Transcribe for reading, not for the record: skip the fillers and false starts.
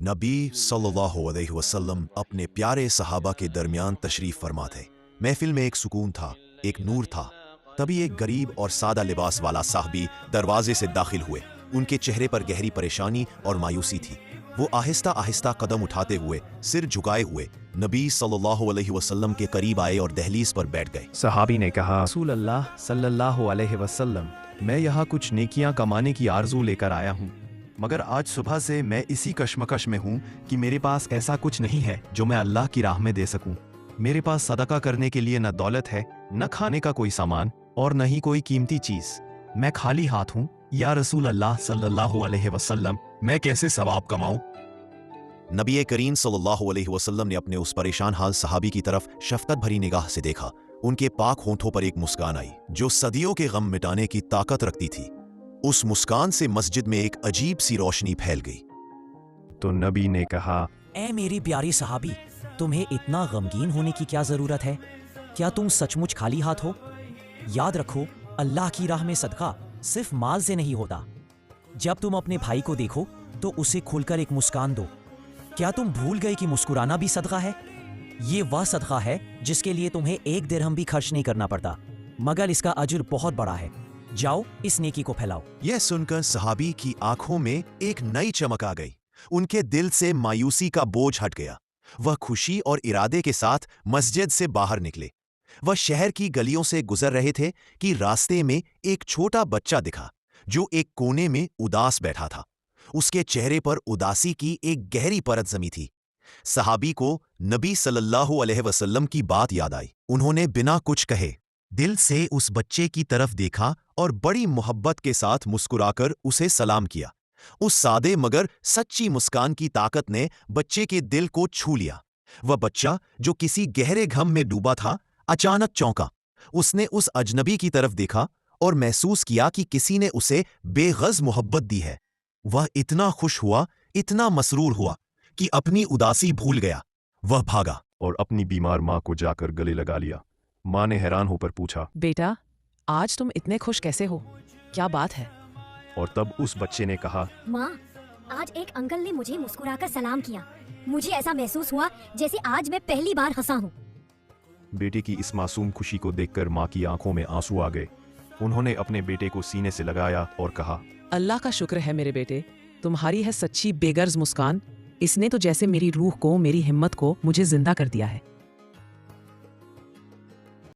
नबी सल्लल्लाहु अलैहि वसल्लम अपने प्यारे सहाबा के दरमियान तशरीफ फरमा थे। महफिल में एक सुकून था, एक नूर था। तभी एक गरीब और सादा लिबास वाला साहबी दरवाजे से दाखिल हुए। उनके चेहरे पर गहरी परेशानी और मायूसी थी। वो आहिस्ता आहिस्ता कदम उठाते हुए, सिर झुकाए हुए नबी सल्लल्लाहु अलैहि वसल्लम के करीब आए और दहलीज पर बैठ गए। सहाबी ने कहा, रसूल अल्लाह सल्लल्लाहु अलैहि वसल्लम, मैं यहाँ कुछ नेकियां कमाने की आरजू लेकर आया हूँ, मगर आज सुबह से मैं इसी कश्मकश में हूँ कि मेरे पास ऐसा कुछ नहीं है जो मैं अल्लाह की राह में दे सकूँ। मेरे पास सदका करने के लिए न दौलत है, न खाने का कोई सामान और न ही कोई कीमती चीज। मैं खाली हाथ हूँ। या रसूल अल्लाह सल्लल्लाहु अलैहि वसल्लम, मैं कैसे सवाब कमाऊं? नबी करीम सल्लल्लाहु अलैहि वसल्लम ने अपने उस परेशान हाल सहाबी की तरफ शफकत भरी निगाह से देखा। उनके पाक होंठों पर एक मुस्कान आई जो सदियों के गम मिटाने की ताकत रखती थी। उस मुस्कान से मस्जिद में एक अजीब सी रोशनी फैल गई। तो नबी ने कहा, ए मेरी प्यारी सहाबी, तुम्हें इतना गमगीन होने की क्या जरूरत है? क्या तुम सचमुच खाली हाथ हो? याद रखो, अल्लाह की राह में सदका सिर्फ माल से नहीं होता। जब तुम अपने भाई को देखो तो उसे खुलकर एक मुस्कान दो। क्या तुम भूल गए कि मुस्कुराना भी सदका है? ये वह सदका है जिसके लिए तुम्हें एक दिरहम भी खर्च नहीं करना पड़ता, मगर इसका अजर बहुत बड़ा है। जाओ, इस नेकी को फैलाओ। यह सुनकर सहाबी की आंखों में एक नई चमक आ गई। उनके दिल से मायूसी का बोझ हट गया। वह खुशी और इरादे के साथ मस्जिद से बाहर निकले। वह शहर की गलियों से गुजर रहे थे कि रास्ते में एक छोटा बच्चा दिखा जो एक कोने में उदास बैठा था। उसके चेहरे पर उदासी की एक गहरी परत जमी थी। सहाबी को नबी सल्लल्लाहु अलैहि वसल्लम की बात याद आई। उन्होंने बिना कुछ कहे दिल से उस बच्चे की तरफ देखा और बड़ी मोहब्बत के साथ मुस्कुराकर उसे सलाम किया। उस सादे मगर सच्ची मुस्कान की ताकत ने बच्चे के दिल को छू लिया। वह बच्चा जो किसी गहरे गम में डूबा था, अचानक चौंका। उसने उस अजनबी की तरफ देखा और महसूस किया कि किसी ने उसे बेगज़ मोहब्बत दी है। वह इतना खुश हुआ, इतना मसरूर हुआ कि अपनी उदासी भूल गया। वह भागा और अपनी बीमार माँ को जाकर गले लगा लिया। माँ ने हैरान होकर पूछा, बेटा, आज तुम इतने खुश कैसे हो? क्या बात है? और तब उस बच्चे ने कहा, माँ, आज एक अंकल ने मुझे मुस्कुराकर सलाम किया। मुझे ऐसा महसूस हुआ जैसे आज मैं पहली बार हंसा हूँ। बेटे की इस मासूम खुशी को देखकर माँ की आंखों में आंसू आ गए। उन्होंने अपने बेटे को सीने से लगाया और कहा, अल्लाह का शुक्र है मेरे बेटे, तुम्हारी है सच्ची बेगर्ज मुस्कान। इसने तो जैसे मेरी रूह को, मेरी हिम्मत को मुझे जिंदा कर दिया है।